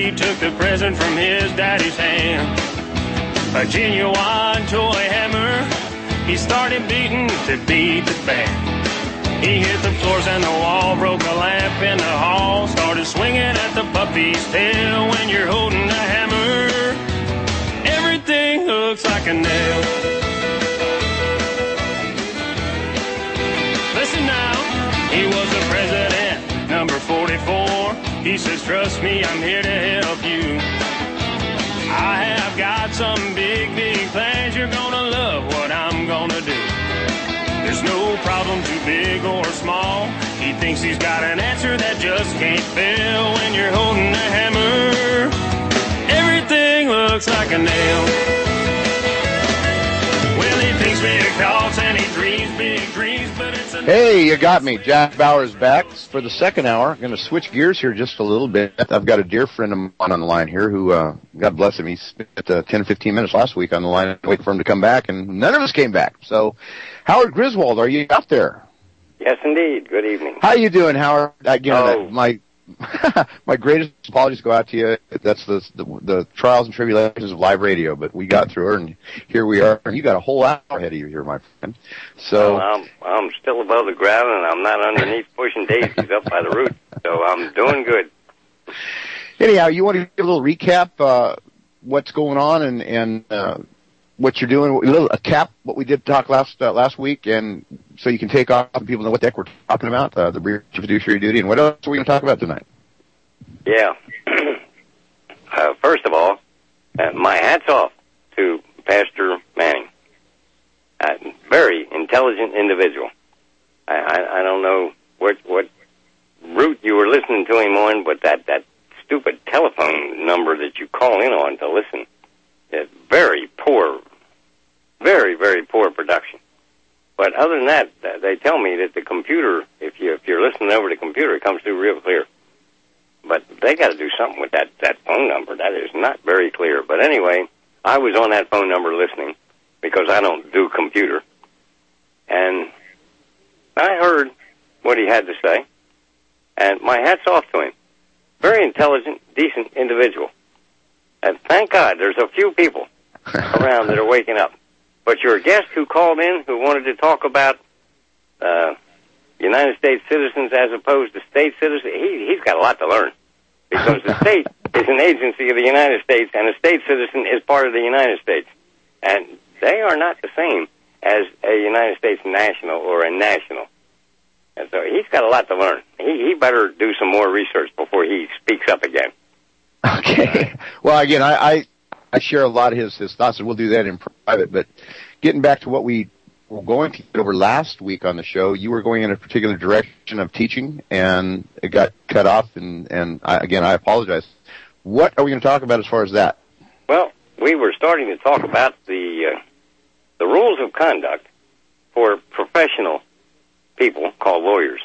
he took the present from his daddy's hand. A genuine toy hammer, he started beating to beat the band. He hit the floors and the wall, broke a lamp in the hall, started swinging at the puppy's tail. When you're holding a hammer, everything looks like a nail. Listen now, he was the president, number 44. He says, trust me, I'm here to help you. I have got some big, big plans. You're gonna love what I'm gonna do. There's no problem too big or small. He thinks he's got an answer that just can't fail. When you're holding a hammer, everything looks like a nail. Well, he thinks big thoughts and he dreams big dreams, but it's a... Hey, you got me. Jack Bauer's back for the second hour. I'm going to switch gears here just a little bit. I've got a dear friend of mine on the line here who, God bless him, he spent 10 or 15 minutes last week on the line waiting for him to come back, and none of us came back. So, Howard Griswold, are you out there? Yes, indeed. Good evening. How you doing, Howard? Again, my greatest apologies go out to you. That's the trials and tribulations of live radio, but we got through it, and here we are. And you got a whole hour ahead of you here, my friend. So I'm still above the ground, and I'm not underneath pushing daisies up by the roots, so I'm doing good. Anyhow, you want to give a little recap what's going on and what you're doing, a cap what we did talk last week, and so you can take off and people know what the heck we're talking about, the breach of fiduciary duty, and what else are we going to talk about tonight? Yeah. First of all, my hat's off to Pastor Manning. Very intelligent individual. I don't know what route you were listening to him on, but that stupid telephone number that you call in on to listen is very poor, very, very poor production. But other than that, they tell me that the computer, if you're listening over the computer, it comes through real clear. But they got to do something with that phone number. That is not very clear. But anyway, I was on that phone number listening because I don't do computer. And I heard what he had to say, and my hat's off to him. Very intelligent, decent individual. And thank God there's a few people around that are waking up. But your guest who called in who wanted to talk about United States citizens as opposed to state citizens, he's got a lot to learn. Because the state is an agency of the United States, and a state citizen is part of the United States. And they are not the same as a United States national or a national. And so he's got a lot to learn. He better do some more research before he speaks up again. Okay. Well, again, I share a lot of his thoughts, and we'll do that in private. But getting back to what we were going to get over last week on the show, you were going in a particular direction of teaching, and it got cut off, and I apologize. What are we going to talk about as far as that? Well, we were starting to talk about the rules of conduct for professional people called lawyers.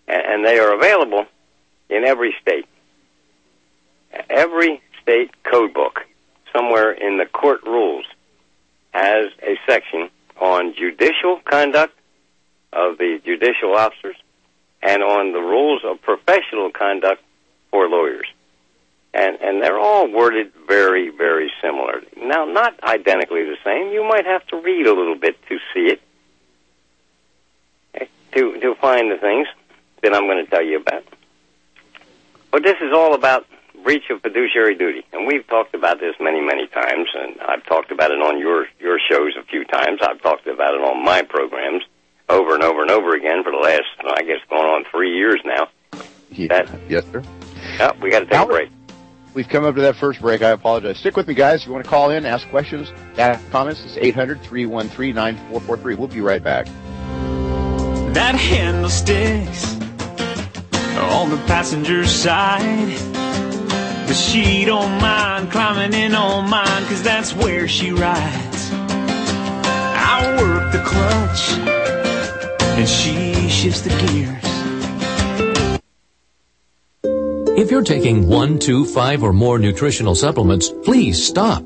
And they are available in every state. Every state code book, somewhere in the court rules, has a section on judicial conduct of the judicial officers and on the rules of professional conduct for lawyers. And they're all worded very, very similar. Now, not identically the same. You might have to read a little bit to see it, to find the things that I'm going to tell you about. But this is all about breach of fiduciary duty. And we've talked about this many, many times, and I've talked about it on your shows a few times. I've talked about it on my programs over and over and over again for the last, I guess, going on 3 years now. Yes, sir. Oh, we got to take a break. We've come up to that first break. I apologize. Stick with me, guys. If you want to call in, ask questions, ask comments, it's 800-313-9443. We'll be right back. That handle sticks on the passenger side, but she don't mind climbing in on mine, 'cause that's where she rides. I work the clutch and she shifts the gears. If you're taking 1, 2, 5 or more nutritional supplements, please stop.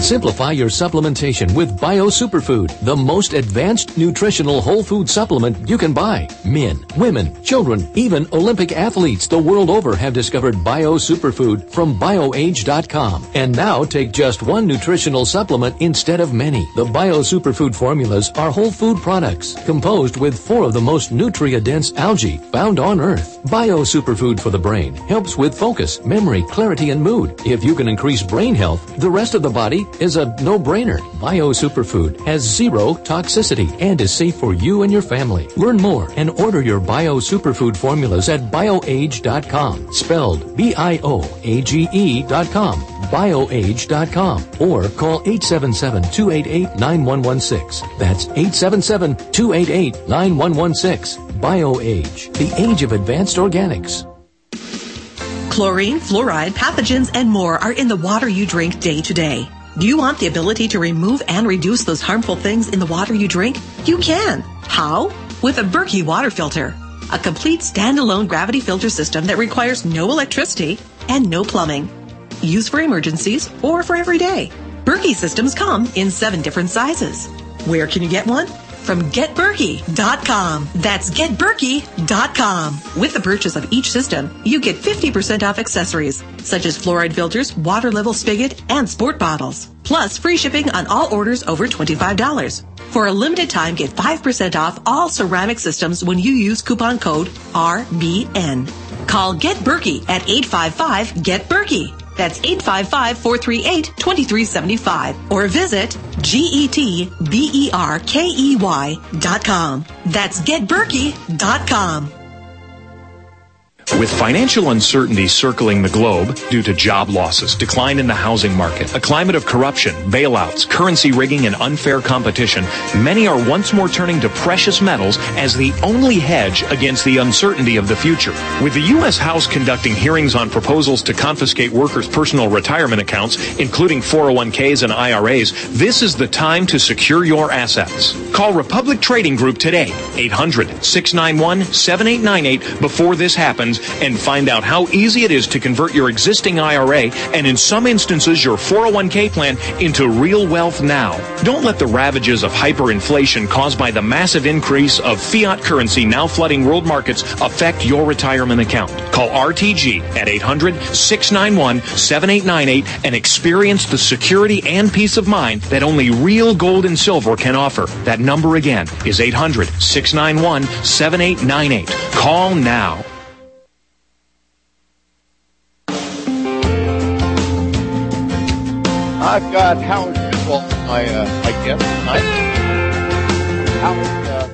Simplify your supplementation with Bio Superfood, the most advanced nutritional whole food supplement you can buy. Men, women, children, even Olympic athletes the world over have discovered Bio Superfood from BioAge.com. And now take just one nutritional supplement instead of many. The Bio Superfood formulas are whole food products composed with 4 of the most nutrient-dense algae found on Earth. Bio Superfood for the brain helps with focus, memory, clarity, and mood. If you can increase brain health, the rest of the body is a no-brainer. Bio Superfood has 0 toxicity and is safe for you and your family. Learn more and order your Bio Superfood formulas at BioAge.com, spelled BIOAGE.com, BioAge.com, or call 877-288-9116. That's 877-288-9116. BioAge, the age of advanced organics. Chlorine, fluoride, pathogens, and more are in the water you drink day to day. Do you want the ability to remove and reduce those harmful things in the water you drink? You can. How? With a Berkey water filter. A complete standalone gravity filter system that requires no electricity and no plumbing. Used for emergencies or for every day. Berkey systems come in 7 different sizes. Where can you get one? From GetBerkey.com. That's GetBerkey.com. With the purchase of each system, you get 50% off accessories, such as fluoride filters, water level spigot, and sport bottles. Plus free shipping on all orders over $25. For a limited time, get 5% off all ceramic systems when you use coupon code RBN. Call Get Berkey at 855-GET-BERKEY. That's 855-438-2375. Or visit GetBerkey.com. That's GetBerkey.com. With financial uncertainty circling the globe due to job losses, decline in the housing market, a climate of corruption, bailouts, currency rigging, and unfair competition, many are once more turning to precious metals as the only hedge against the uncertainty of the future. With the U.S. House conducting hearings on proposals to confiscate workers' personal retirement accounts, including 401ks and IRAs, this is the time to secure your assets. Call Republic Trading Group today, 800-691-7898 before this happens, and find out how easy it is to convert your existing IRA and in some instances your 401k plan into real wealth now. Don't let the ravages of hyperinflation caused by the massive increase of fiat currency now flooding world markets affect your retirement account. Call RTG at 800-691-7898 and experience the security and peace of mind that only real gold and silver can offer. That number again is 800-691-7898. Call now. I've got Howard Griswold, my guest tonight. Howard,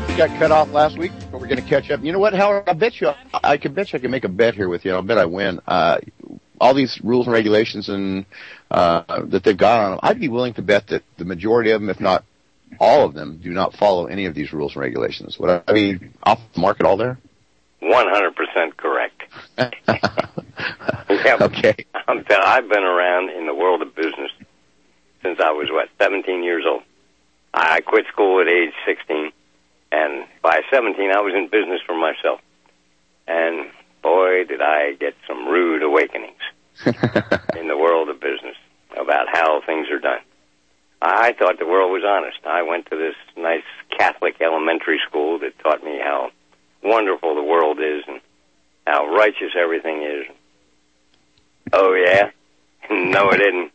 he got cut off last week, but we're going to catch up. You know what, Howard? I bet you I can make a bet here with you. I'll bet I win. All these rules and regulations and that they've got on them, I'd be willing to bet that the majority of them, if not all of them, do not follow any of these rules and regulations. Would I be off the mark at all there? 100% correct. Yeah, okay. I've been around in the world of business since I was, 17 years old. I quit school at age 16, and by 17 I was in business for myself. And boy, did I get some rude awakenings in the world of business about how things are done. I thought the world was honest. I went to this nice Catholic elementary school that taught me how wonderful the world is and how righteous everything is. Oh, yeah? No, it didn't.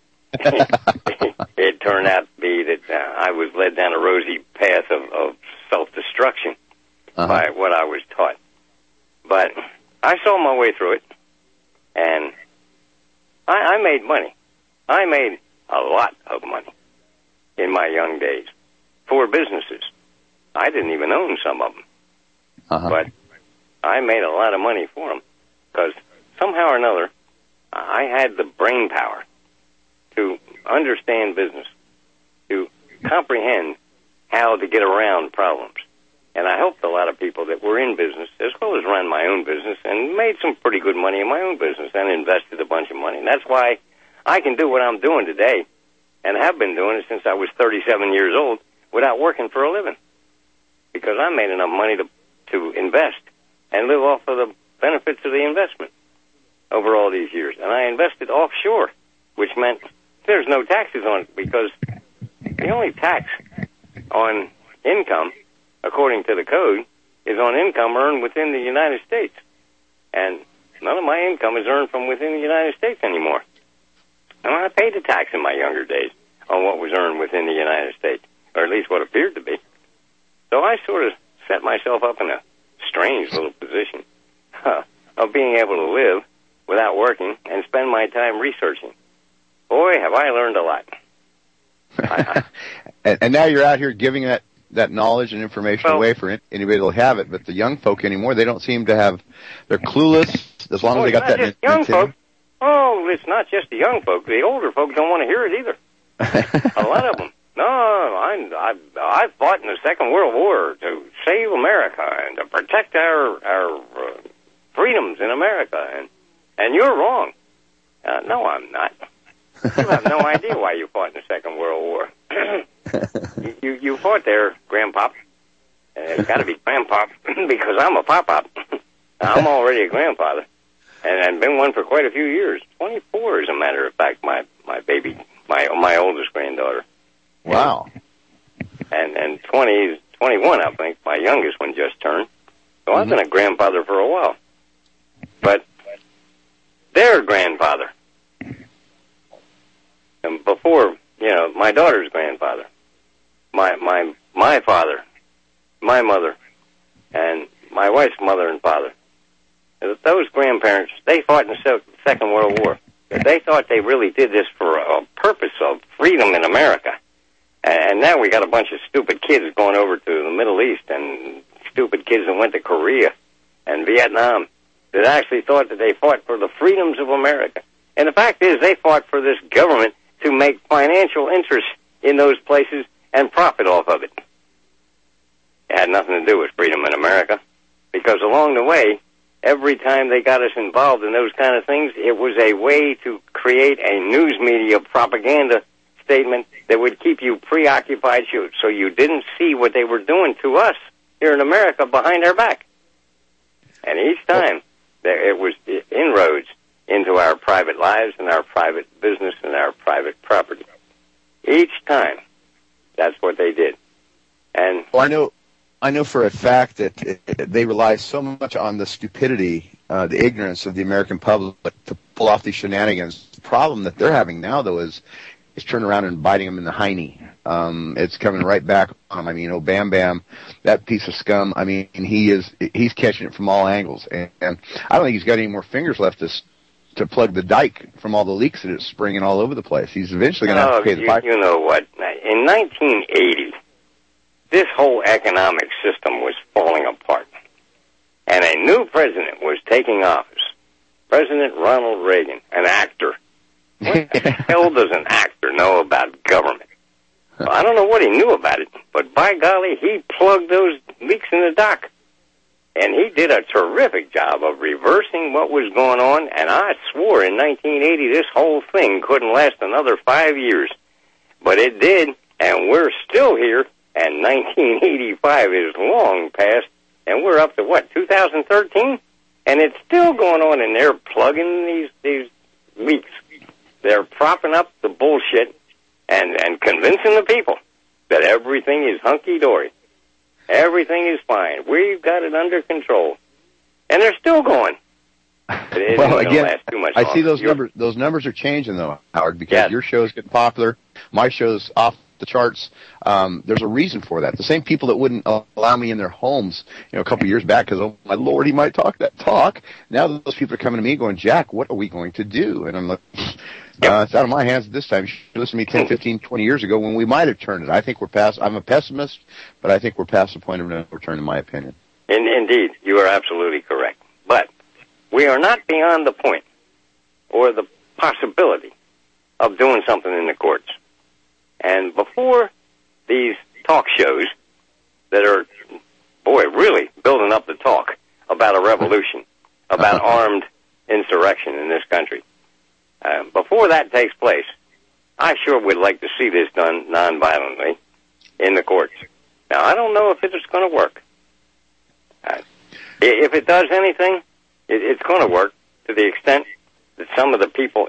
It turned out to be that I was led down a rosy path of self-destruction by what I was taught. But I saw my way through it, and I made money. I made a lot of money in my young days for businesses. I didn't even own some of them. But I made a lot of money for them because somehow or another I had the brain power to understand business, to comprehend how to get around problems. And I helped a lot of people that were in business as well as run my own business and made some pretty good money in my own business and invested a bunch of money. And that's why I can do what I'm doing today and have been doing it since I was 37 years old without working for a living, because I made enough money to invest and live off of the benefits of the investment over all these years. And I invested offshore, which meant there's no taxes on it, because the only tax on income, according to the code, is on income earned within the United States. And none of my income is earned from within the United States anymore. And I paid the tax in my younger days on what was earned within the United States, or at least what appeared to be. So I sort of set myself up in a strange little position of being able to live without working and spend my time researching. Boy, have I learned a lot. And now you're out here giving that knowledge and information away for anybody that'll have it, but the young folk anymore, they don't seem to have, they're clueless as long as they got that. Young folk. Oh, it's not just the young folk. The older folk don't want to hear it either. A lot of them. No, I fought in the Second World War to save America and to protect our freedoms in America, and you're wrong. No, I'm not. You have no idea why you fought in the Second World War. You fought there, Grandpop. It's got to be Grandpop because I'm a pop-pop. I'm already a grandfather, and I've been one for quite a few years. 24, as a matter of fact, my baby, my oldest granddaughter. Wow. And 21, I think, my youngest one just turned. So I've been a grandfather for a while. But their grandfather, and before, my daughter's grandfather, my father, my mother, and my wife's mother and father, those grandparents, they fought in the Second World War. They thought they really did this for a purpose of freedom in America. And now we got a bunch of stupid kids going over to the Middle East and stupid kids that went to Korea and Vietnam that actually thought that they fought for the freedoms of America. And the fact is, they fought for this government to make financial interest in those places and profit off of it. It had nothing to do with freedom in America, because along the way, every time they got us involved in those kind of things, it was a way to create a news media propaganda statement that would keep you preoccupied so you didn't see what they were doing to us here in America behind our back. And each time, it was inroads into our private lives and our private business and our private property. Each time, that's what they did. And well, I know for a fact that they rely so much on the stupidity, the ignorance of the American public to pull off these shenanigans. The problem that they're having now, though, is turning around and biting them in the hiney. It's coming right back on them. I mean, Bam Bam, that piece of scum, I mean, he's catching it from all angles. And I don't think he's got any more fingers left to plug the dike from all the leaks that it's springing all over the place. He's eventually going to have to pay the pipe. You know what? In 1980, this whole economic system was falling apart. And a new president was taking office. President Ronald Reagan, an actor. What the hell does an actor know about government? Well, I don't know what he knew about it, but by golly, he plugged those leaks in the dock. And he did a terrific job of reversing what was going on, and I swore in 1980 this whole thing couldn't last another 5 years. But it did, and we're still here, and 1985 is long past, and we're up to, 2013? And it's still going on, and they're plugging these leaks. They're propping up the bullshit and convincing the people that everything is hunky-dory. Everything is fine. We've got it under control. And they're still going. Well, again, I see those numbers. Those numbers are changing, though, Howard, because your show's getting popular. My show's off the charts. There's a reason for that. The same people that wouldn't allow me in their homes, a couple of years back because, oh, my Lord, he might talk that talk. Now those people are coming to me going, Jack, what are we going to do? And I'm like, it's out of my hands at this time. You should listen to me 10, 15, 20 years ago when we might have turned it. I think we're past. I'm a pessimist, but I think we're past the point of no return, in my opinion. Indeed, you are absolutely correct. But we are not beyond the point or the possibility of doing something in the courts. And before these talk shows that are, really building up the talk about a revolution, about armed insurrection in this country, before that takes place, I sure would like to see this done nonviolently in the courts. Now, I don't know if it's going to work. If it does anything, it's going to work to the extent that some of the people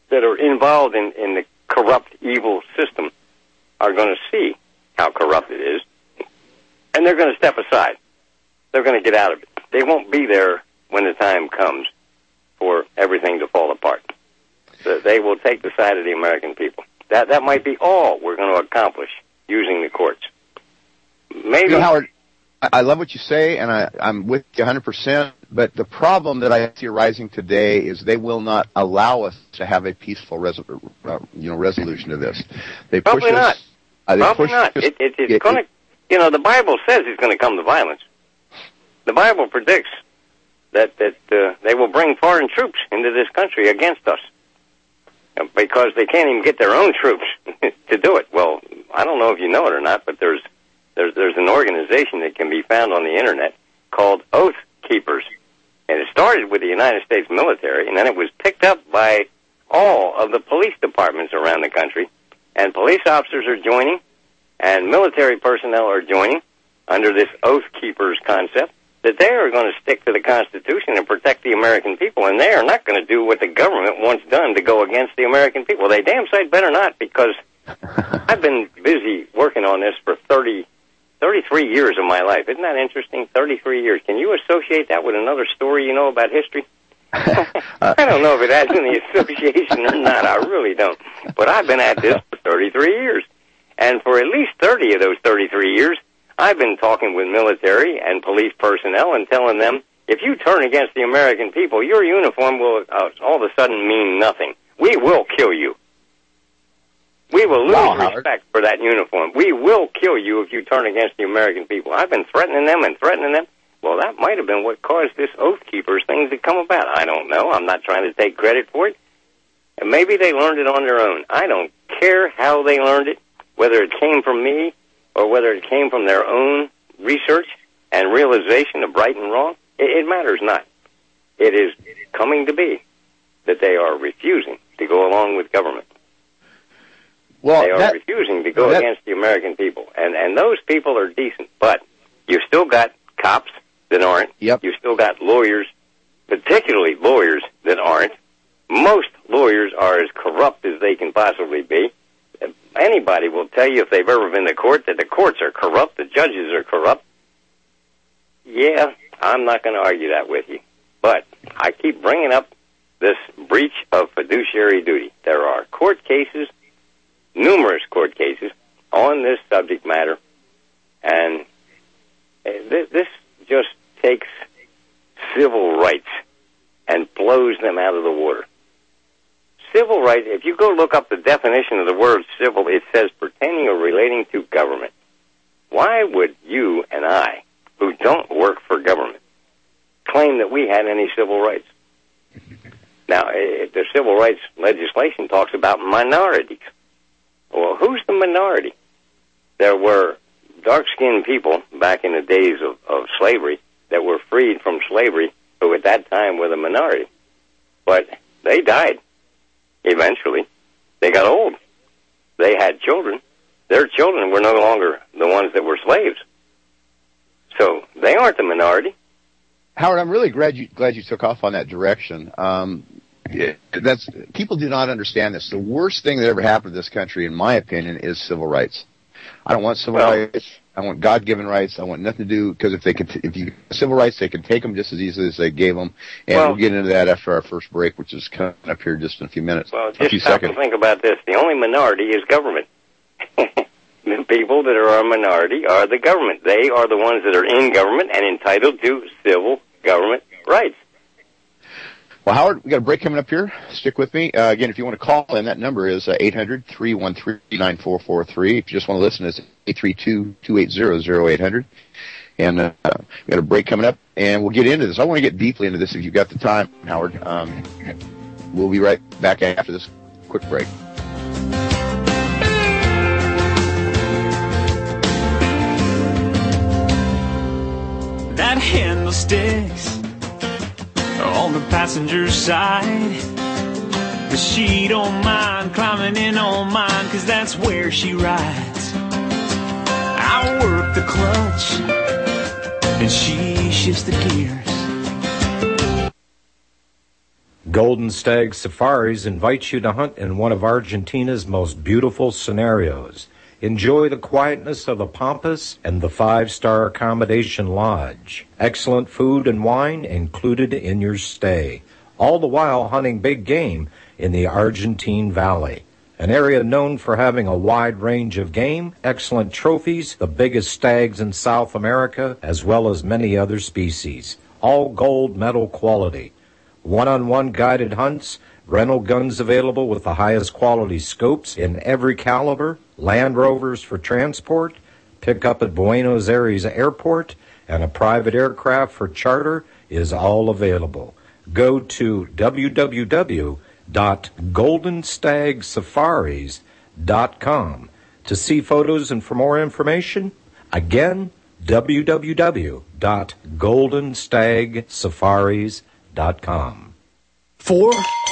that are involved in the corrupt, evil system are going to see how corrupt it is, and they're going to step aside. They're going to get out of it. They won't be there when the time comes for everything to fall apart. They will take the side of the American people. That might be all we're going to accomplish using the courts. Maybe, Howard, I love what you say, and I'm with you 100%, but the problem that I see arising today is they will not allow us to have a peaceful resolution to this. They push Probably us, not. Probably not. It's going to, the Bible says it's going to come to violence. The Bible predicts that they will bring foreign troops into this country against us because they can't even get their own troops to do it. Well, I don't know if you know it or not, but there's an organization that can be found on the internet called Oath Keepers, and it started with the United States military, and then it was picked up by all of the police departments around the country, and police officers are joining, and military personnel are joining under this Oath Keepers concept, that they are going to stick to the Constitution and protect the American people, and they are not going to do what the government wants done to go against the American people. They damn sight better not, because I've been busy working on this for 33 years of my life. Isn't that interesting? 33 years. Can you associate that with another story you know about history? I don't know if it has any association or not. I really don't. But I've been at this for 33 years. And for at least 30 of those 33 years, I've been talking with military and police personnel and telling them, if you turn against the American people, your uniform will all of a sudden mean nothing. We will kill you. We will lose respect for that uniform. We will kill you if you turn against the American people. I've been threatening them and threatening them. Well, that might have been what caused this Oath Keepers thing to come about. I don't know. I'm not trying to take credit for it. And maybe they learned it on their own. I don't care how they learned it, whether it came from me or whether it came from their own research and realization of right and wrong. It matters not. It is coming to be that they are refusing to go along with government. Well, they are refusing to go against the American people. And those people are decent. But you've still got cops that aren't. Yep. You've still got lawyers, particularly lawyers that aren't. Most lawyers are as corrupt as they can possibly be. Anybody will tell you if they've ever been to court that the courts are corrupt, the judges are corrupt. Yeah, I'm not going to argue that with you. But I keep bringing up this breach of fiduciary duty. There are court cases, numerous court cases, on this subject matter, and this just takes civil rights and blows them out of the water. Civil rights, if you go look up the definition of the word civil, it says pertaining or relating to government. Why would you and I, who don't work for government, claim that we had any civil rights? Now, the civil rights legislation talks about minorities. Well, who's the minority? There were dark-skinned people back in the days of slavery that were freed from slavery, who at that time were the minority. But they died. Eventually, they got old. They had children. Their children were no longer the ones that were slaves. So they aren't the minority. Howard, I'm really glad you took off on that direction. People do not understand this. The worst thing that ever happened to this country, in my opinion, is civil rights. I don't want civil rights. I want God-given rights. I want nothing to do, because if you civil rights, they can take them just as easily as they gave them. And we'll get into that after our first break, which is coming up here just in a few minutes. Well, just stop and think about this. The only minority is government. The people that are a minority are the government. They are the ones that are in government and entitled to civil government rights. Well, Howard, we got a break coming up here. Stick with me. Again, if you want to call in, that number is 800-313-9443. If you just want to listen, it's 832-280-0800. And we got a break coming up, and we'll get into this. I want to get deeply into this if you've got the time, Howard. We'll be right back after this quick break. That handle sticks on the passenger side, but she don't mind climbing in on mine, 'cause that's where she rides. I work the clutch and she shifts the gears. Golden Stag Safaris invites you to hunt in one of Argentina's most beautiful scenarios. Enjoy the quietness of the Pampas and the 5-star accommodation lodge. Excellent food and wine included in your stay. All the while hunting big game in the Argentine Valley, an area known for having a wide range of game, excellent trophies, the biggest stags in South America, as well as many other species. All gold medal quality. One-on-one guided hunts, rental guns available with the highest quality scopes in every caliber, Land Rovers for transport, pick up at Buenos Aires Airport, and a private aircraft for charter is all available. Go to www.goldenstagsafaris.com to see photos and for more information. Again, www.goldenstagsafaris.com. $4,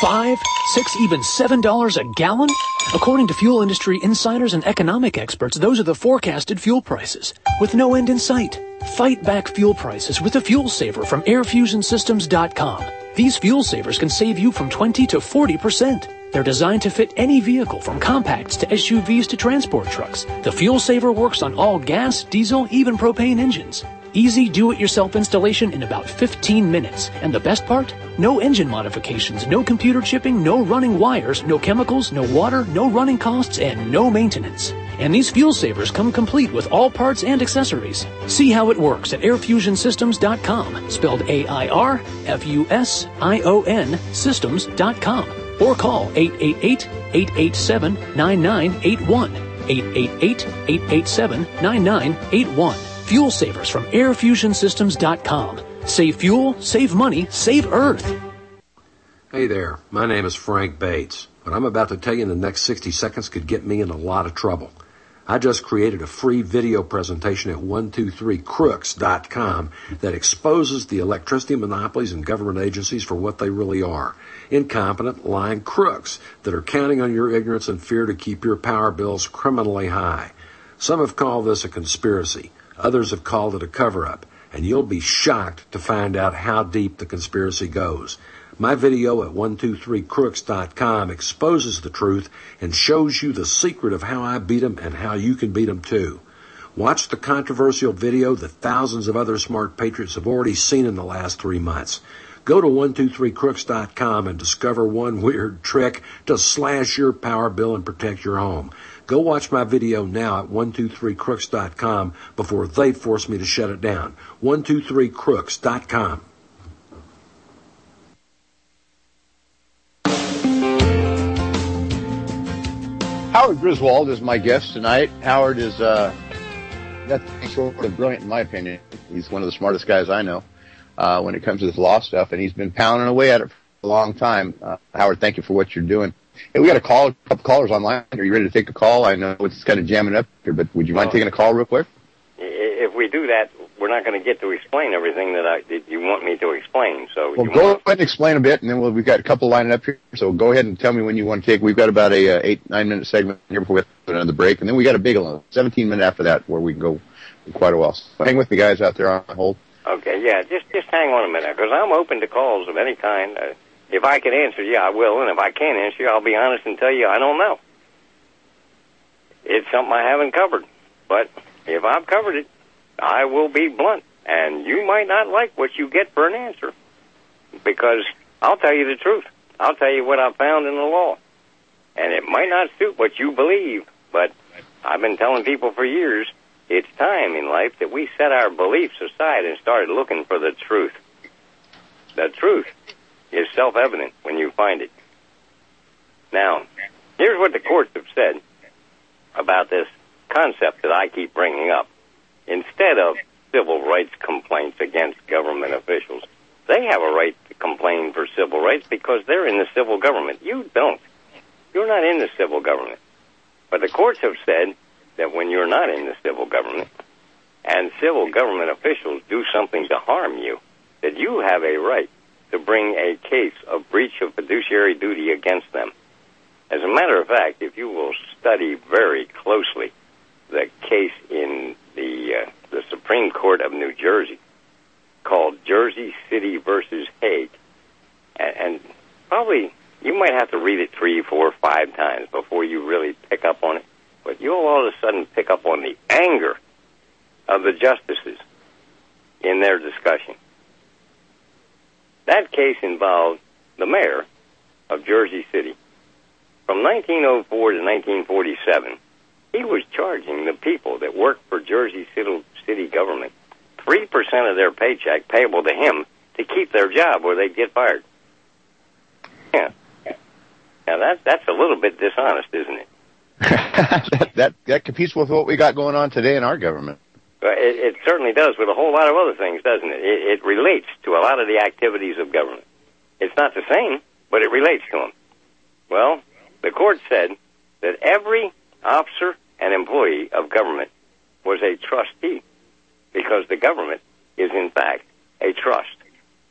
$5, $6, even $7 a gallon? According to fuel industry insiders and economic experts, those are the forecasted fuel prices, with no end in sight. Fight back fuel prices with a fuel saver from airfusionsystems.com. These fuel savers can save you from 20 to 40%. They're designed to fit any vehicle, from compacts to SUVs to transport trucks. The fuel saver works on all gas, diesel, even propane engines. Easy do-it-yourself installation in about 15 minutes. And the best part? No engine modifications, no computer chipping, no running wires, no chemicals, no water, no running costs, and no maintenance. And these fuel savers come complete with all parts and accessories. See how it works at airfusionsystems.com, spelled AIRFUSION systems.com, or call 888-887-9981, 888-887-9981. Fuel savers from airfusionsystems.com. Save fuel, save money, save Earth. Hey there, my name is Frank Bates. What I'm about to tell you in the next 60 seconds could get me in a lot of trouble. I just created a free video presentation at 123crooks.com that exposes the electricity monopolies and government agencies for what they really are. Incompetent, lying crooks that are counting on your ignorance and fear to keep your power bills criminally high. Some have called this a conspiracy. Others have called it a cover-up, and you'll be shocked to find out how deep the conspiracy goes. My video at 123crooks.com exposes the truth and shows you the secret of how I beat them and how you can beat them too. Watch the controversial video that thousands of other smart patriots have already seen in the last 3 months. Go to 123crooks.com and discover one weird trick to slash your power bill and protect your home. Go watch my video now at 123crooks.com before they force me to shut it down. 123crooks.com. Howard Griswold is my guest tonight. Howard is nothing short of brilliant, in my opinion. He's one of the smartest guys I know when it comes to this law stuff, and he's been pounding away at it for a long time. Howard, thank you for what you're doing. Hey, we got a couple callers online. Are you ready to take a call? I know it's kind of jamming up here, but would you mind taking a call real quick? If we do that, we're not going to get to explain everything that you want me to explain. So well, go ahead and explain a bit, and then we've got a couple lining up here. So go ahead and tell me when you want to take. We've got about a 8-9 minute segment here before we have another break, and then we got a big 17 minute after that where we can go quite a while. So hang with me, guys, out there on hold. Okay, yeah, just hang on a minute, because I'm open to calls of any kind. If I can answer you, I will, and if I can't answer you, I'll be honest and tell you I don't know. It's something I haven't covered, but if I've covered it, I will be blunt, and you might not like what you get for an answer, because I'll tell you the truth. I'll tell you what I found in the law, and it might not suit what you believe, but I've been telling people for years, it's time in life that we set our beliefs aside and start looking for the truth. The truth is self-evident when you find it. Now, here's what the courts have said about this concept that I keep bringing up. Instead of civil rights complaints against government officials, they have a right to complain for civil rights because they're in the civil government. You don't. You're not in the civil government. But the courts have said that when you're not in the civil government and civil government officials do something to harm you, that you have a right to bring a case of breach of fiduciary duty against them. As a matter of fact, if you will study very closely the case in the Supreme Court of New Jersey called Jersey City versus Hague, and probably, you might have to read it 3, 4, 5 times before you really pick up on it. But you'll all of a sudden pick up on the anger of the justices in their discussion. That case involved the mayor of Jersey City. From 1904 to 1947, he was charging the people that worked for Jersey City government 3% of their paycheck payable to him to keep their job or they'd get fired. Yeah. Now that's a little bit dishonest, isn't it? that competes with what we got going on today in our government. It certainly does with a whole lot of other things, doesn't it? It relates to a lot of the activities of government. It's not the same, but it relates to them. Well, the court said that every officer and employee of government was a trustee because the government is, in fact, a trust.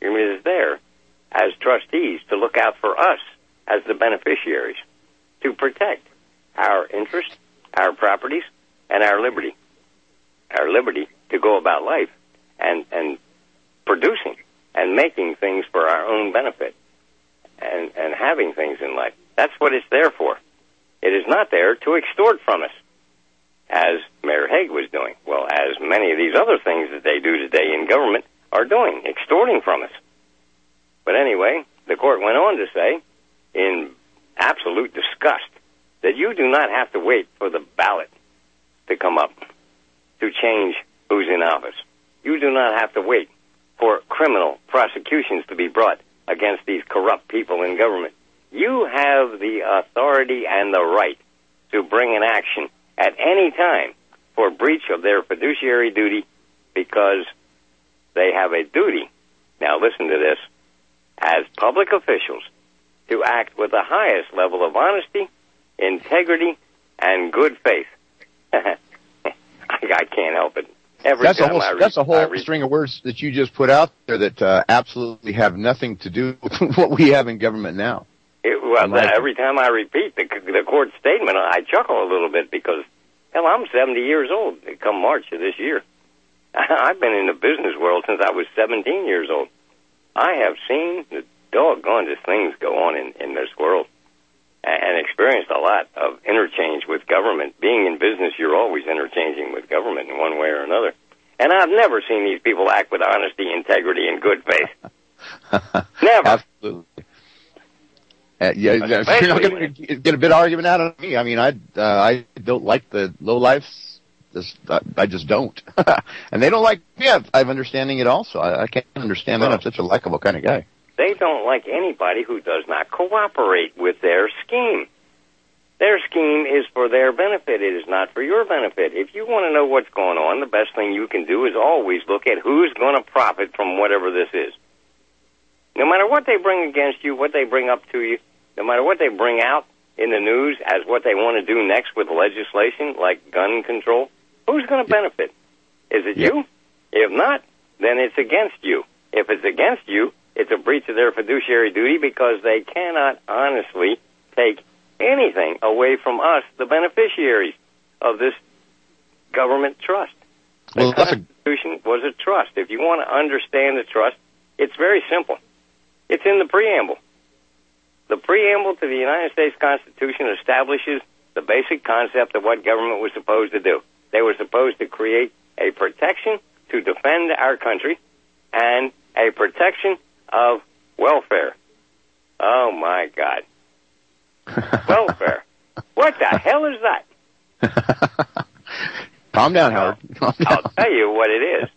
It is there as trustees to look out for us as the beneficiaries, to protect our interests, our properties, and our liberty. Our liberty to go about life and producing and making things for our own benefit and having things in life. That's what it's there for. It is not there to extort from us, as Mayor Haig was doing. Well, as many of these other things that they do today in government are doing, extorting from us. But anyway, the court went on to say, in absolute disgust, that you do not have to wait for the ballot to come up to change who's in office. You do not have to wait for criminal prosecutions to be brought against these corrupt people in government. You have the authority and the right to bring an action at any time for breach of their fiduciary duty because they have a duty, now listen to this, as public officials to act with the highest level of honesty, integrity, and good faith. I can't help it. That's a whole string of words that you just put out there that absolutely have nothing to do with what we have in government now. Every time I repeat the court statement, I chuckle a little bit because, hell, I'm 70 years old come March of this year. I've been in the business world since I was 17 years old. I have seen the doggonest things go on in this world and experienced a lot of interchange with government. Being in business, you're always interchanging with government in one way or another. And I've never seen these people act with honesty, integrity, and good faith. Never. Absolutely. You're not going to get a bit of argument out of me. I mean, I don't like the lowlifes. I just don't. And they don't like me. I'm understanding it also. I can't understand that. I'm such a likable kind of guy. They don't like anybody who does not cooperate with their scheme. Their scheme is for their benefit. It is not for your benefit. If you want to know what's going on, the best thing you can do is always look at who's going to profit from whatever this is. No matter what they bring against you, what they bring up to you, no matter what they bring out in the news as what they want to do next with legislation like gun control, who's going to benefit? Is it you? If not, then it's against you. If it's against you, it's a breach of their fiduciary duty because they cannot honestly take anything away from us, the beneficiaries of this government trust. The Constitution was a trust. If you want to understand the trust, it's very simple. It's in the preamble. The preamble to the United States Constitution establishes the basic concept of what government was supposed to do. They were supposed to create a protection to defend our country and a protection of welfare. Oh, my God. Welfare. What the hell is that? Calm down, Howard. Calm down. I'll tell you what it is.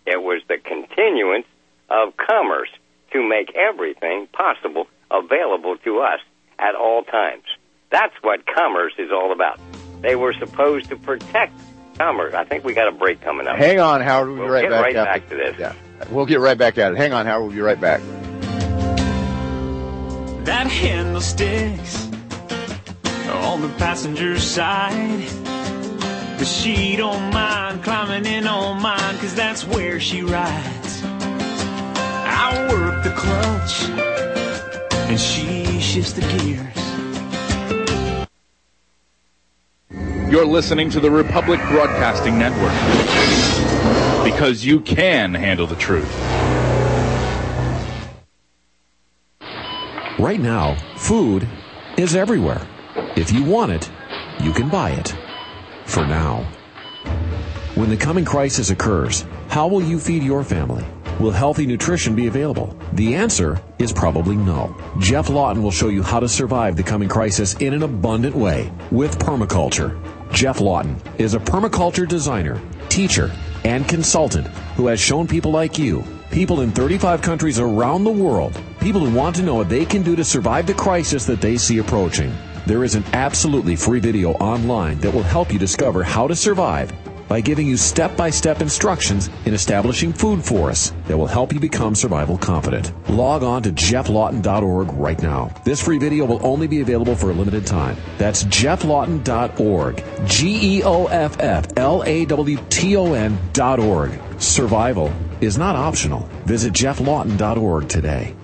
It was the continuance of commerce to make everything possible available to us at all times. That's what commerce is all about. They were supposed to protect commerce. I think we got a break coming up. Hang on, Howard. We'll get right back back to this. Yeah. We'll get right back at it. Hang on, Howard. We'll be right back. That handle sticks on the passenger side, but she don't mind climbing in on mine, 'cause that's where she rides. I work the clutch and she shifts the gears. You're listening to the Republic Broadcasting Network, because you can handle the truth. Right now, food is everywhere. If you want it, you can buy it. For now. When the coming crisis occurs, how will you feed your family? Will healthy nutrition be available? The answer is probably no. Jeff Lawton will show you how to survive the coming crisis in an abundant way with permaculture. Jeff Lawton is a permaculture designer, teacher, and consultant who has shown people like you, people in 35 countries around the world, people who want to know what they can do to survive the crisis that they see approaching. There is an absolutely free video online that will help you discover how to survive by giving you step-by-step instructions in establishing food forests that will help you become survival confident. Log on to jefflawton.org right now. This free video will only be available for a limited time. That's jefflawton.org. GEOFFLAWTON.org. Survival is not optional. Visit jefflawton.org today.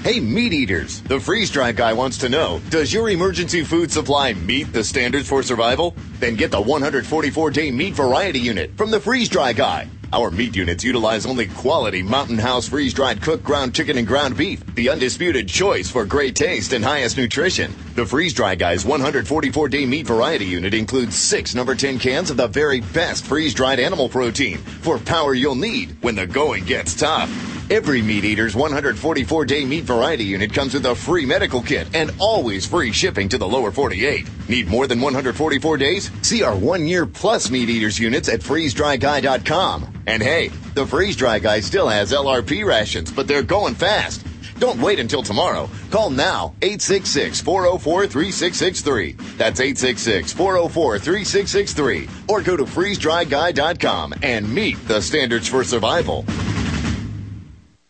Hey, meat eaters, the freeze-dry guy wants to know, does your emergency food supply meet the standards for survival? Then get the 144-day meat variety unit from the freeze-dry guy. Our meat units utilize only quality Mountain House freeze-dried cooked ground chicken and ground beef, the undisputed choice for great taste and highest nutrition. The freeze-dry guy's 144-day meat variety unit includes 6 number 10 cans of the very best freeze-dried animal protein for power you'll need when the going gets tough. Every Meat Eater's 144-day meat variety unit comes with a free medical kit and always free shipping to the lower 48. Need more than 144 days? See our 1-year plus Meat Eaters units at freezedryguy.com. And hey, the Freeze Dry Guy still has LRP rations, but they're going fast. Don't wait until tomorrow. Call now, 866-404-3663. That's 866-404-3663. Or go to freezedryguy.com and meet the standards for survival.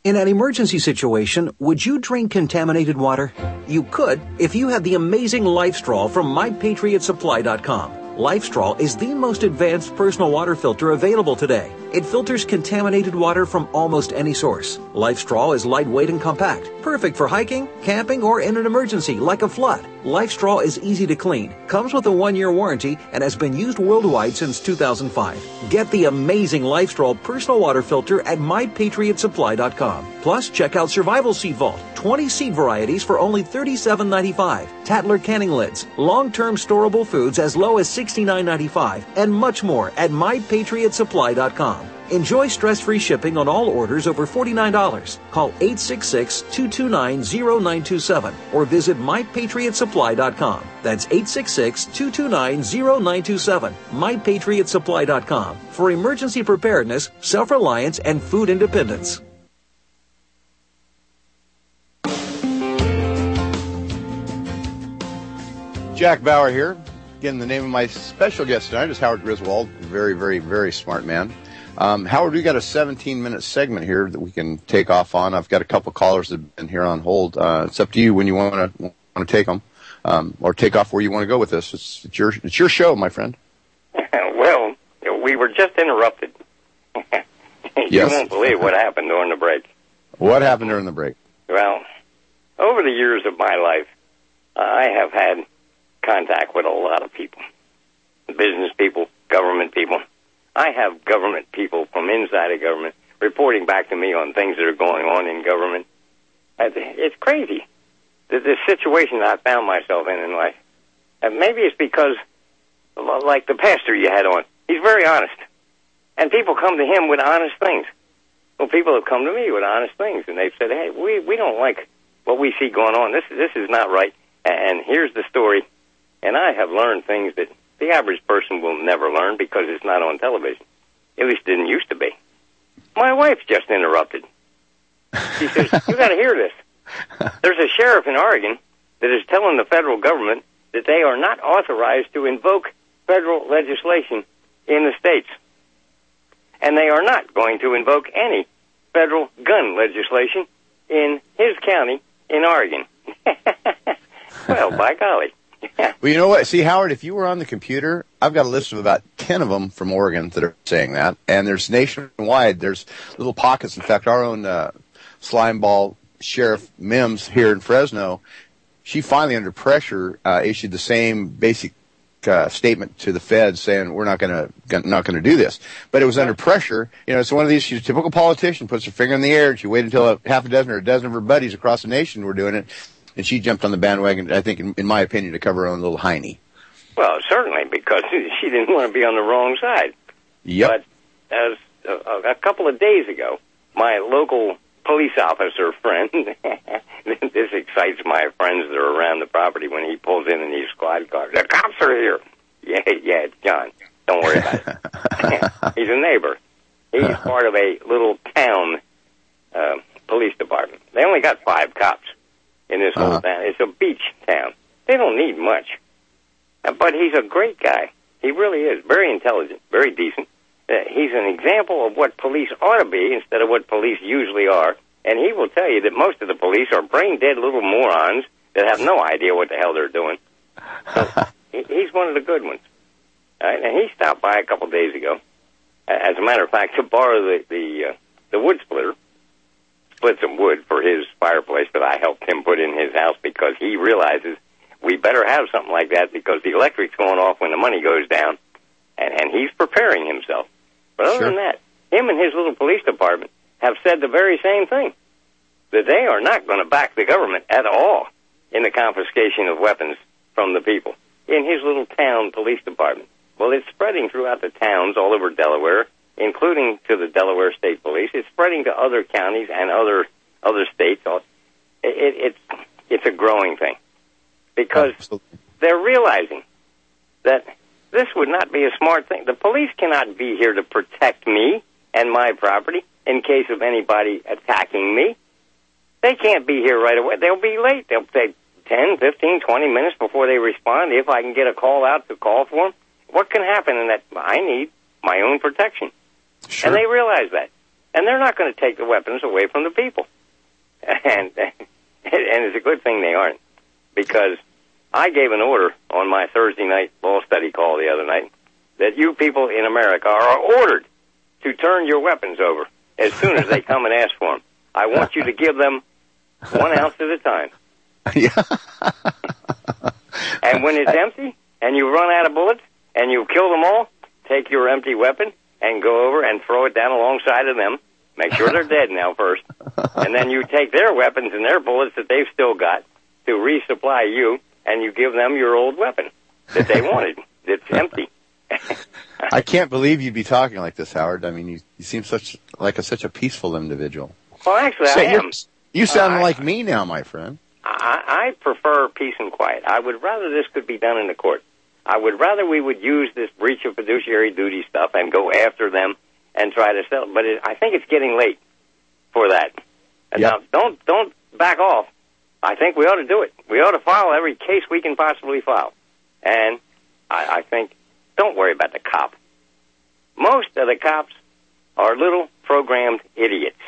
In an emergency situation, would you drink contaminated water? You could if you had the amazing LifeStraw from MyPatriotSupply.com. LifeStraw is the most advanced personal water filter available today. It filters contaminated water from almost any source. LifeStraw is lightweight and compact, perfect for hiking, camping, or in an emergency like a flood. LifeStraw is easy to clean, comes with a 1-year warranty, and has been used worldwide since 2005. Get the amazing LifeStraw personal water filter at MyPatriotSupply.com. Plus, check out Survival Seed Vault, 20 seed varieties for only $37.95, Tatler canning lids, long-term storable foods as low as $69.95, and much more at MyPatriotSupply.com. Enjoy stress-free shipping on all orders over $49. Call 866-229-0927 or visit MyPatriotSupply.com. That's 866-229-0927. MyPatriotSupply.com for emergency preparedness, self-reliance, and food independence. Jack Bauer here. Again, the name of my special guest tonight is Howard Griswold. Very, very, very smart man. Howard, we got a 17-minute segment here that we can take off on. I've got a couple callers that have been here on hold. It's up to you when you want to take them, or take off where you want to go with this. It's your show, my friend. Well, we were just interrupted. You won't believe what happened during the break. What happened during the break? Well, over the years of my life, I have had contact with a lot of people, business people, government people. I have government people from inside of government reporting back to me on things that are going on in government. It's crazy, the situation I found myself in life. And maybe it's because, like the pastor you had on, he's very honest. And people come to him with honest things. Well, people have come to me with honest things, and they've said, hey, we don't like what we see going on. This is not right. And here's the story. And I have learned things that the average person will never learn because it's not on television. At least it didn't used to be. My wife just interrupted. She says, you got to hear this. There's a sheriff in Oregon that is telling the federal government that they are not authorized to invoke federal legislation in the states. And they are not going to invoke any federal gun legislation in his county in Oregon. Well, by golly. Well, you know what? See, Howard, if you were on the computer, I've got a list of about 10 of them from Oregon that are saying that. And there's nationwide, there's little pockets. In fact, our own slimeball Sheriff Mims here in Fresno, she finally, under pressure, issued the same basic statement to the feds saying we're not going to do this. But it was under pressure. You know, it's one of these. She's a typical politician, puts her finger in the air, and she waited until half a dozen or a dozen of her buddies across the nation were doing it, and she jumped on the bandwagon. I think, in my opinion, to cover her own little hiney. Well, certainly, because she didn't want to be on the wrong side. Yep. But as a couple of days ago, my local police officer friend, this excites my friends that are around the property when he pulls in these squad cars. The cops are here. Yeah, it's John. Don't worry about it. He's a neighbor. He's part of a little town police department. They only got 5 cops in this whole town. It's a beach town. They don't need much. But he's a great guy. He really is. Very intelligent, very decent. He's an example of what police ought to be instead of what police usually are. And he will tell you that most of the police are brain-dead little morons that have no idea what the hell they're doing. So he's one of the good ones. Right? And he stopped by a couple of days ago. As a matter of fact, to borrow the wood splitter, split some wood for his fireplace that I helped him put in his house because he realizes we better have something like that because the electric's going off when the money goes down. And he's preparing himself. But other than that, him and his little police department have said the very same thing, that they are not going to back the government at all in the confiscation of weapons from the people in his little town police department. Well, it's spreading throughout the towns all over Delaware, including to the Delaware State Police. It's spreading to other counties and other states. It's a growing thing because they're realizing that this would not be a smart thing. The police cannot be here to protect me and my property in case of anybody attacking me. They can't be here right away. They'll be late. They'll take 10, 15, 20 minutes before they respond if I can get a call out to call for them. What can happen in that? I need my own protection. Sure. And they realize that. And they're not going to take the weapons away from the people. And it's a good thing they aren't, because I gave an order on my Thursday night law study call the other night that you people in America are ordered to turn your weapons over as soon as they come and ask for them. I want you to give them 1 ounce at a time. And when it's empty and you run out of bullets and you kill them all, take your empty weapon and go over and throw it down alongside of them. Make sure they're dead now first. And then you take their weapons and their bullets that they've still got to resupply you, and you give them your old weapon that they wanted. It's empty. I can't believe you'd be talking like this, Howard. I mean, you seem such a peaceful individual. Well, actually, I am. You sound like me now, my friend. I prefer peace and quiet. I would rather this could be done in the court. I would rather we would use this breach of fiduciary duty stuff and go after them and try to sell. But I think it's getting late for that. Yep. Now, don't back off. I think we ought to do it. We ought to file every case we can possibly file. And I think, don't worry about the cop. Most of the cops are little programmed idiots.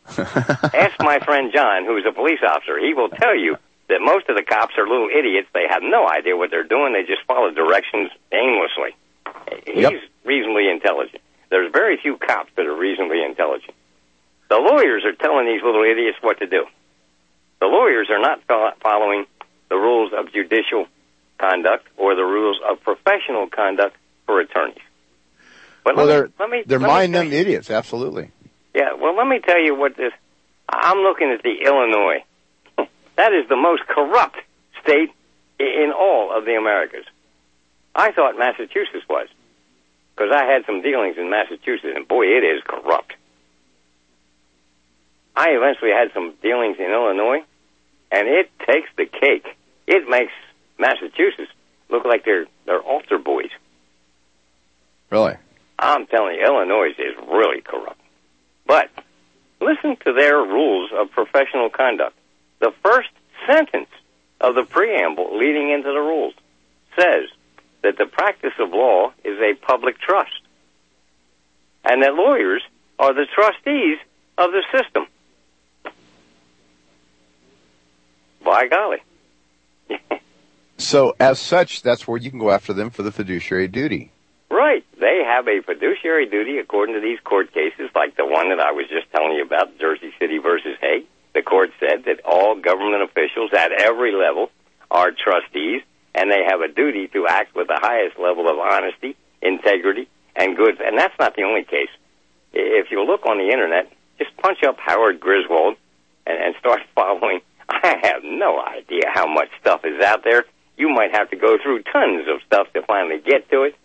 Ask my friend John, who's a police officer. He will tell you that most of the cops are little idiots. They have no idea what they're doing. They just follow directions aimlessly. He's reasonably intelligent. There's very few cops that are reasonably intelligent. The lawyers are telling these little idiots what to do. The lawyers are not following the rules of judicial conduct or the rules of professional conduct for attorneys. But they're mind-numbed idiots, absolutely. Yeah, well, let me tell you what this... I'm looking at the Illinois. That is the most corrupt state in all of the Americas. I thought Massachusetts was, because I had some dealings in Massachusetts, and boy, it is corrupt. I eventually had some dealings in Illinois, and it takes the cake. It makes Massachusetts look like they're altar boys. Really? I'm telling you, Illinois is really corrupt. But listen to their rules of professional conduct. The first sentence of the preamble leading into the rules says that the practice of law is a public trust, and that lawyers are the trustees of the system. By golly. So, as such, that's where you can go after them for the fiduciary duty. Right. They have a fiduciary duty according to these court cases, like the one that I was just telling you about, Jersey City versus Hague. The court said that all government officials at every level are trustees, and they have a duty to act with the highest level of honesty, integrity, and good. And that's not the only case. If you look on the Internet, just punch up Howard Griswold and start following. I have no idea how much stuff is out there. You might have to go through tons of stuff to finally get to it,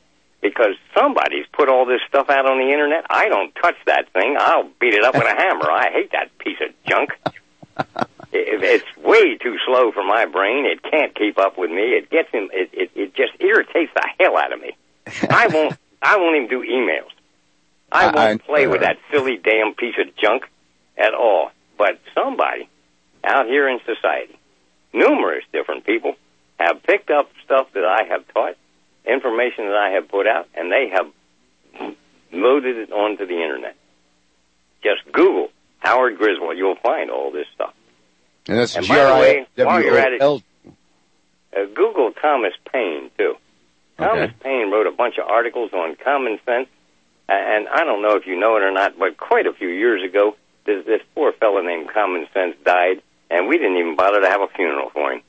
because somebody's put all this stuff out on the Internet. I don't touch that thing. I'll beat it up with a hammer. I hate that piece of junk. It's way too slow for my brain. It can't keep up with me. It gets in. It just irritates the hell out of me. I won't even do emails. I won't play with that silly damn piece of junk at all. But somebody out here in society, numerous different people, have picked up stuff that I have taught, information that I have put out, and they have loaded it onto the Internet. Just Google Howard Griswold. You'll find all this stuff. And that's by the way, while you're at it, Griswold. Google Thomas Paine, too. Thomas Paine wrote a bunch of articles on common sense, and I don't know if you know it or not, but quite a few years ago, this poor fellow named Common Sense died, and we didn't even bother to have a funeral for him.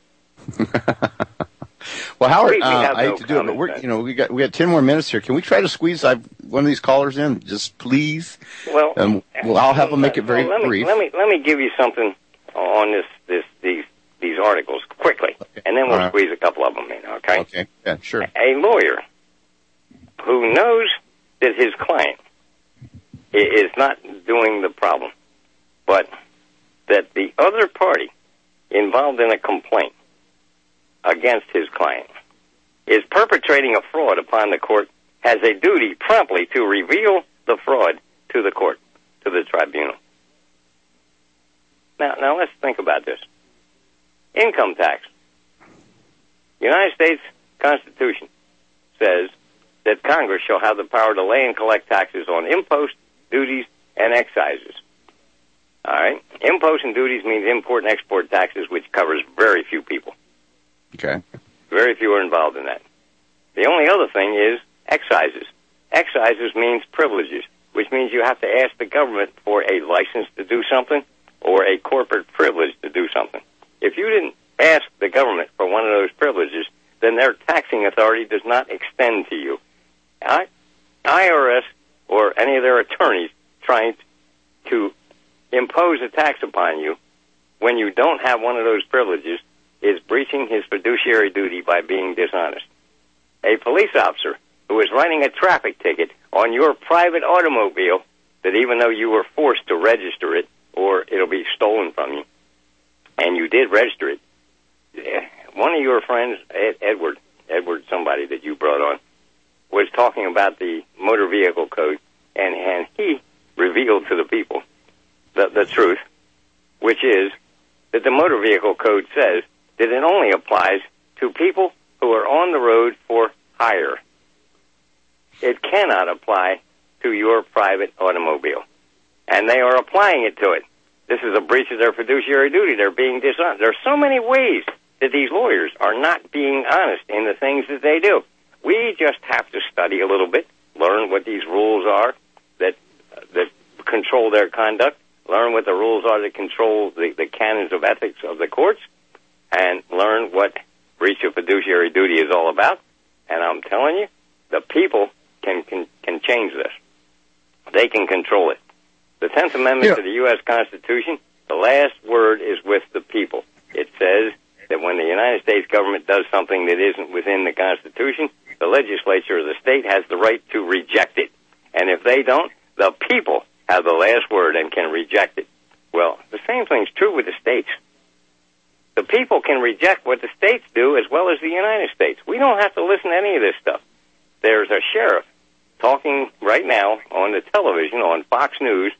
Well, Howard, I hate to do it, but we got 10 more minutes here. Can we try to squeeze one of these callers in, just please? Well, I'll have them make it very brief. Let me give you something on these articles quickly, and then we'll squeeze a couple of them in. Okay? Okay. Yeah, sure. A lawyer who knows that his client is not doing the problem, but that the other party involved in a complaint against his client is perpetrating a fraud upon the court, has a duty promptly to reveal the fraud to the court, to the tribunal. Now let's think about this. Income tax. The United States Constitution says that Congress shall have the power to lay and collect taxes on imposts, duties, and excises. All right? Imposts and duties means import and export taxes, which covers very few people. Okay. Very few are involved in that. The only other thing is excises. Excises means privileges, which means you have to ask the government for a license to do something or a corporate privilege to do something. If you didn't ask the government for one of those privileges, then their taxing authority does not extend to you. IRS or any of their attorneys trying to impose a tax upon you when you don't have one of those privileges is breaching his fiduciary duty by being dishonest. A police officer who is writing a traffic ticket on your private automobile, that even though you were forced to register it or it'll be stolen from you, and you did register it, one of your friends, Edward somebody that you brought on, was talking about the motor vehicle code, and he revealed to the people the truth, which is that the motor vehicle code says that it only applies to people who are on the road for hire. It cannot apply to your private automobile. And they are applying it to it. This is a breach of their fiduciary duty. They're being dishonest. There are so many ways that these lawyers are not being honest in the things that they do. We just have to study a little bit, learn what these rules are that control their conduct, learn what the rules are that control the canons of ethics of the courts, and learn what breach of fiduciary duty is all about. And I'm telling you, the people can change this. They can control it. The 10th Amendment to the U.S. Constitution, the last word is with the people. It says that when the United States government does something that isn't within the Constitution, the legislature of the state has the right to reject it. And if they don't, the people have the last word and can reject it. Well, the same thing's true with the states. The people can reject what the states do as well as the United States. We don't have to listen to any of this stuff. There's a sheriff talking right now on the television, on Fox News,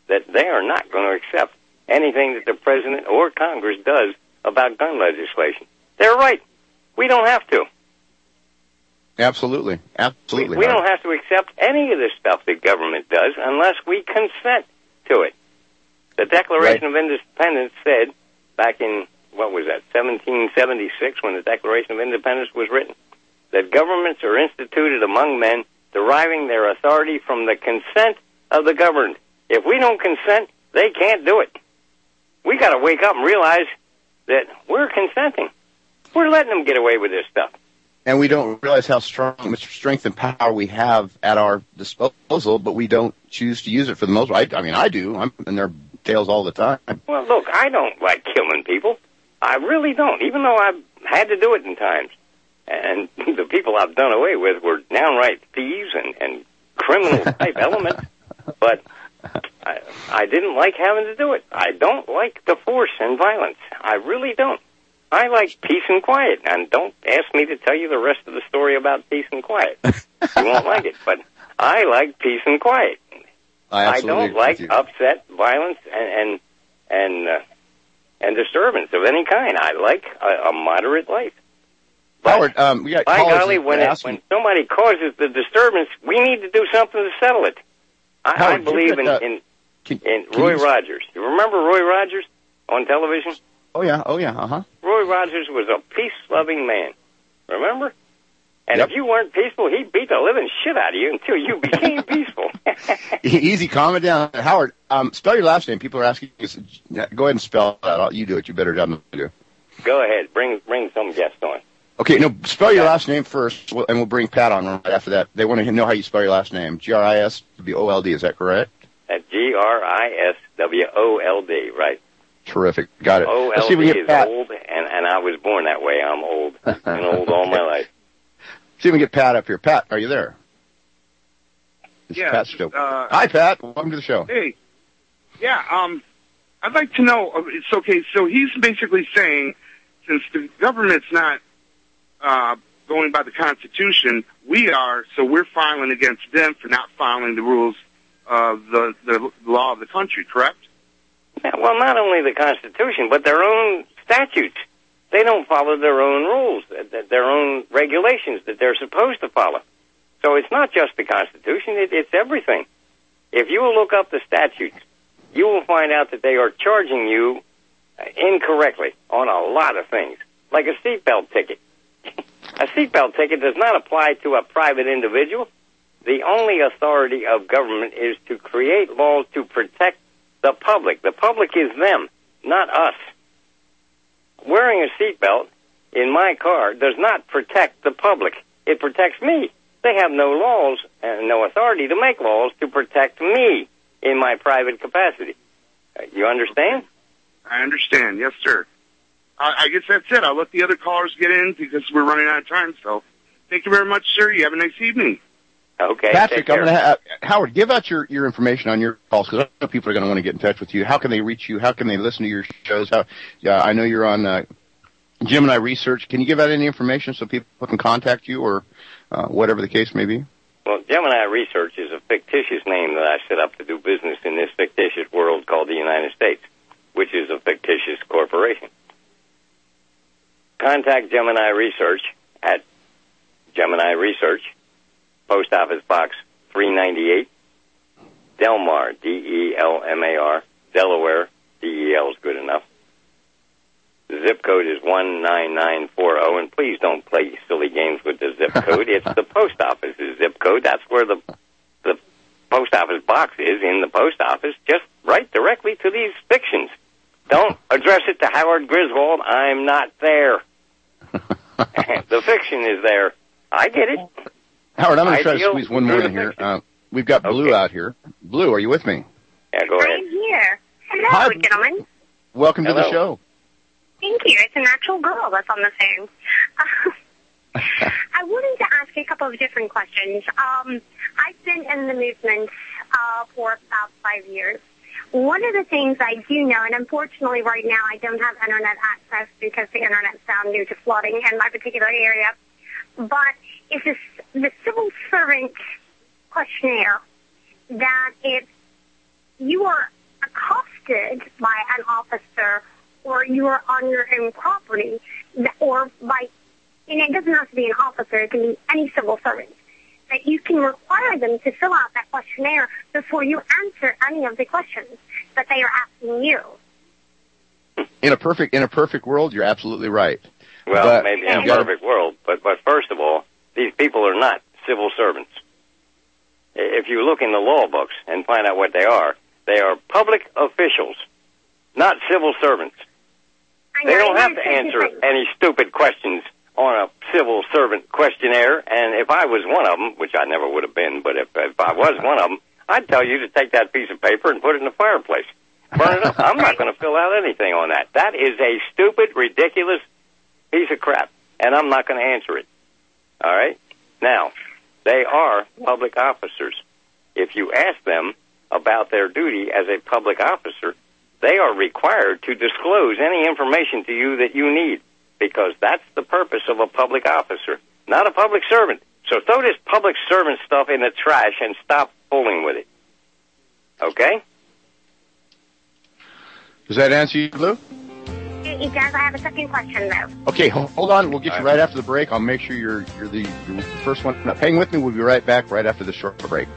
that they are not going to accept anything that the president or Congress does about gun legislation. They're right. We don't have to. Absolutely. Absolutely. We don't have to accept any of the stuff that government does unless we consent to it. The Declaration of Independence said back in, 1776, when the Declaration of Independence was written, that governments are instituted among men deriving their authority from the consent of the governed. If we don't consent, they can't do it. We got to wake up and realize that we're consenting. We're letting them get away with this stuff. And we don't realize how much strength and power we have at our disposal, but we don't choose to use it for the most part. I mean, I do. I'm in their tails all the time. Well, look, I don't like killing people. I really don't, even though I've had to do it in times. And the people I've done away with were downright thieves and criminal-type elements. But I didn't like having to do it. I don't like the force and violence. I really don't. I like peace and quiet, and don't ask me to tell you the rest of the story about peace and quiet. You won't like it, but I like peace and quiet. I don't like upset, violence, and disturbance of any kind. I like a moderate life. But, Howard, we got by golly, when somebody causes the disturbance, we need to do something to settle it. I believe in Roy Rogers. You remember Roy Rogers on television? Oh, yeah, uh-huh. Roy Rogers was a peace-loving man. Remember? And if you weren't peaceful, he beat the living shit out of you until you became peaceful. Easy, calm it down. Howard, spell your last name. People are asking you. Go ahead and spell it out. You do it. You better job than I do. Go ahead. Bring some guest on. Okay, no, spell your last name first, and we'll bring Pat on right after that. They want to know how you spell your last name. Griswold, is that correct? Griswold, right. Terrific. Got it. Let's see if we get Pat. Old, and I was born that way. I'm old. Been old all my life. See if we can get Pat up here. Pat, are you there? Pat still. Hi, Pat. Welcome to the show. Hey. Yeah, I'd like to know, it's okay, so he's basically saying, since the government's not going by the Constitution, we are, so we're filing against them for not following the rules of the law of the country, correct? Yeah, well, not only the Constitution, but their own statutes. They don't follow their own rules, their own regulations that they're supposed to follow. So it's not just the Constitution, it's everything. If you will look up the statutes, you will find out that they are charging you incorrectly on a lot of things, like a seatbelt ticket. A seatbelt ticket does not apply to a private individual. The only authority of government is to create laws to protect the public. The public is them, not us. Wearing a seatbelt in my car does not protect the public. It protects me. They have no laws and no authority to make laws to protect me in my private capacity. You understand? I understand. Yes, sir. I guess that's it. I'll let the other callers get in because we're running out of time. So thank you very much, sir. You have a nice evening. Okay. Patrick, I'm going to Howard, give out your information on your calls because I know people are going to want to get in touch with you. How can they reach you? How can they listen to your shows? I know you're on Gemini Research. Can you give out any information so people can contact you or whatever the case may be? Well, Gemini Research is a fictitious name that I set up to do business in this fictitious world called the United States, which is a fictitious corporation. Contact Gemini Research at Gemini Research, Post Office Box 398, Delmar, D-E-L-M-A-R, Delaware, D-E-L is good enough. The zip code is 19940, and please don't play silly games with the zip code. It's the post office's zip code. That's where the post office box is in the post office. Just write directly to these fictions. Don't address it to Howard Griswold. I'm not there. The fiction is there. I get it. Howard, I'm going to try to squeeze one more in here. We've got Blue out here. Blue, are you with me? Yeah, go ahead. I'm here. Hello, gentlemen. Welcome to the show. Thank you. It's an actual girl that's on the phone. I wanted to ask a couple of different questions. I've been in the movement for about 5 years. One of the things I do know, and unfortunately right now I don't have internet access because the internet's down due to flooding in my particular area, but it's the civil servant questionnaire that if you are accosted by an officer or you are on your own property, or by, and it doesn't have to be an officer, it can be any civil servant, that you can require them to fill out that questionnaire before you answer any of the questions that they are asking you. In a perfect world, you're absolutely right. Well, but maybe in a perfect world, but first of all, these people are not civil servants. If you look in the law books and find out what they are public officials, not civil servants. I They don't have to answer any stupid questions on a civil servant questionnaire, and if I was one of them, which I never would have been, but if I was one of them, I'd tell you to take that piece of paper and put it in the fireplace. Burn it up. I'm not going to fill out anything on that. That is a stupid, ridiculous piece of crap, and I'm not going to answer it. All right? Now, they are public officers. If you ask them about their duty as a public officer, they are required to disclose any information to you that you need, because that's the purpose of a public officer, not a public servant. So throw this public servant stuff in the trash and stop fooling with it. Okay? Does that answer you, Blue? It does. I have a second question, though. Okay, hold on. We'll get you right after the break. I'll make sure you're the first one. Now, hang with me. We'll be right back right after the short break.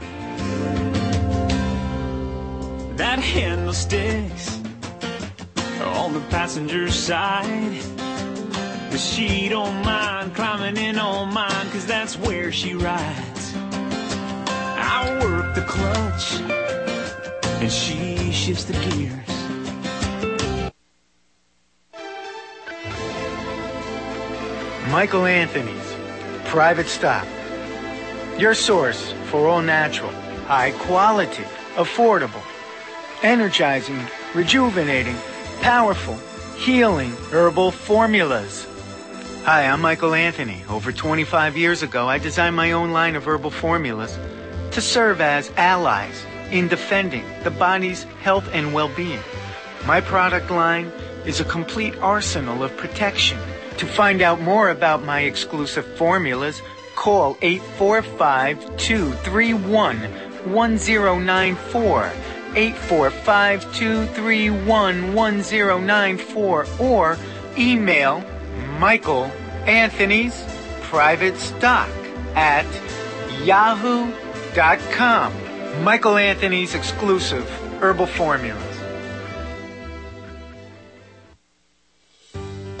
That handle sticks on the passenger side, but she don't mind climbing in on mine, 'cause that's where she rides. I work the clutch and she shifts the gears. Michael Anthony's Private Stock, your source for all natural, high quality, affordable, energizing, rejuvenating, powerful, healing herbal formulas. Hi, I'm Michael Anthony. Over 25 years ago, I designed my own line of herbal formulas to serve as allies in defending the body's health and well-being. My product line is a complete arsenal of protection. To find out more about my exclusive formulas, call 845-231-1094, 845-231-1094, or email Michael Anthony's Private Stock at yahoo.com. Michael Anthony's exclusive herbal formulas.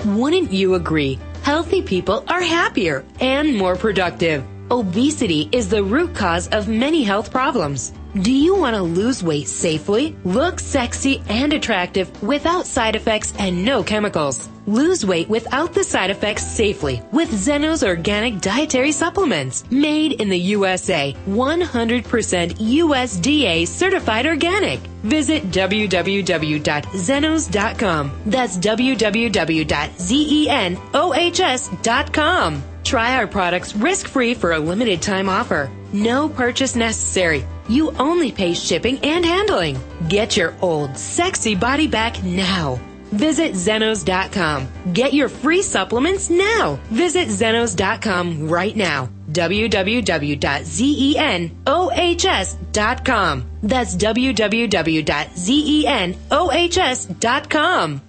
Wouldn't you agree? Healthy people are happier and more productive. Obesity is the root cause of many health problems. Do you want to lose weight safely, look sexy and attractive without side effects and no chemicals? Lose weight without the side effects safely with Zeno's organic dietary supplements. Made in the USA, 100% USDA certified organic. Visit www.zenos.com. That's www.zenos.com. Try our products risk-free for a limited time offer. No purchase necessary. You only pay shipping and handling. Get your old, sexy body back now. Visit Zenos.com. Get your free supplements now. Visit Zenos.com right now. www.zenos.com. That's www.zenos.com.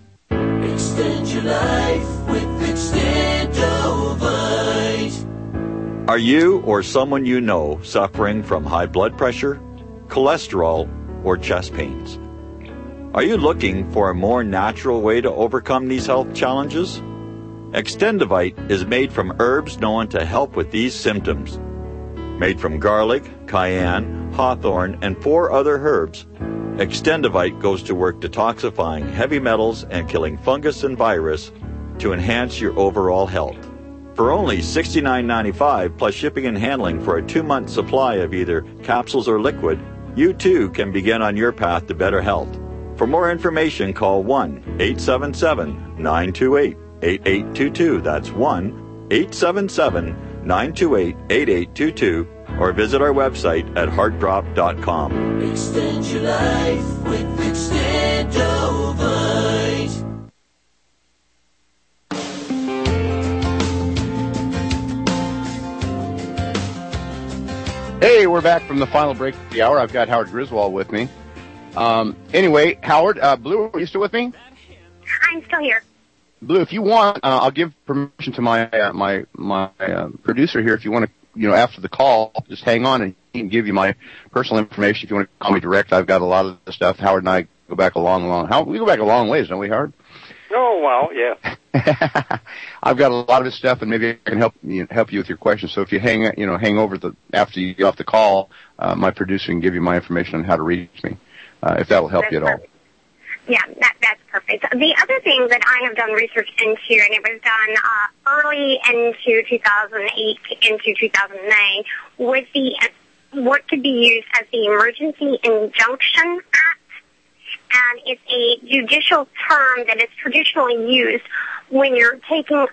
Extend your life with Extendovite. Are you or someone you know suffering from high blood pressure, cholesterol, or chest pains? Are you looking for a more natural way to overcome these health challenges? Extendovite is made from herbs known to help with these symptoms. Made from garlic, cayenne, hawthorn, and 4 other herbs, Extendovite goes to work detoxifying heavy metals and killing fungus and virus to enhance your overall health. For only $69.95 plus shipping and handling for a 2-month supply of either capsules or liquid, you too can begin on your path to better health. For more information, call 1-877-928-8822. That's 1-877-928-8822. Or visit our website at heartdrop.com. Extend your life with Extendovite. Hey, we're back from the final break of the hour. I've got Howard Griswold with me. Anyway, Howard, Blue, are you still with me? I'm still here. Blue, if you want, I'll give permission to my producer here. If you want to, after the call, just hang on and he can give you my personal information. If you want to call me direct, I've got a lot of the stuff. Howard and I go back we go back a long ways, don't we, Howard? Oh, well, yeah. I've got a lot of his stuff, and maybe I can help you with your questions. So if you hang over after you get off the call, my producer can give you my information on how to reach me, if that will help you at all. Yeah, that's perfect. The other thing that I have done research into, and it was done early into 2008 into 2009, was what could be used as the Emergency Injunction Act, and it's a judicial term that is traditionally used when you're taking a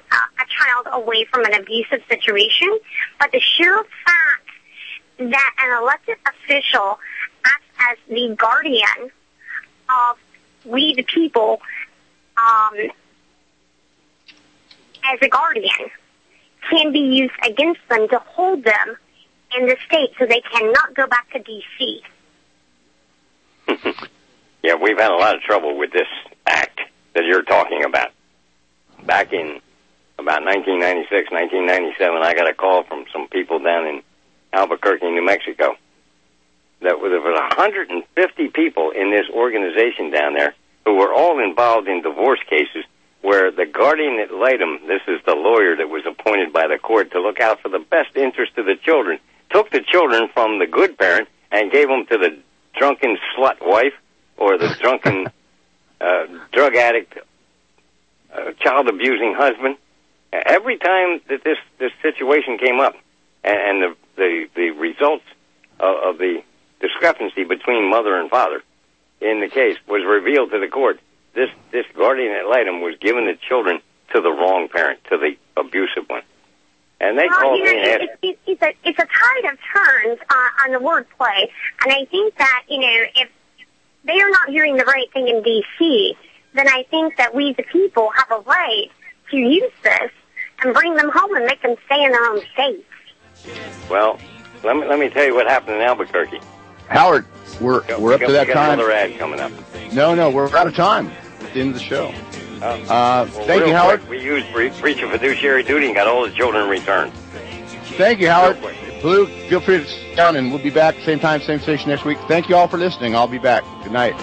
child away from an abusive situation. But the sheer fact that an elected official acts as the guardian of we the people, as a guardian, can be used against them to hold them in the state so they cannot go back to D.C. Yeah, we've had a lot of trouble with this act that you're talking about. Back in about 1996, 1997, I got a call from some people down in Albuquerque, New Mexico. There was 150 people in this organization down there who were all involved in divorce cases where the guardian ad litem, this is the lawyer that was appointed by the court to look out for the best interest of the children, took the children from the good parent and gave them to the drunken slut wife or the drunken drug addict, child-abusing husband. Every time that this situation came up and the results of the discrepancy between mother and father in the case was revealed to the court, this guardian ad litem was giving the children to the wrong parent, to the abusive one. And they called me and asked... It's a tide of turns on the wordplay, and I think that, if they are not hearing the right thing in D.C., then I think that we the people have a right to use this and bring them home and make them stay in their own states. Well, let me tell you what happened in Albuquerque. Howard, we're up to that time. Another ad coming up. No, we're out of time at the end of the show. Thank you, Howard. Quick, we used breach of fiduciary duty and got all the children returned. Thank you, Howard. Blue, feel free to sit down, and we'll be back same time, same station next week. Thank you all for listening. I'll be back. Good night.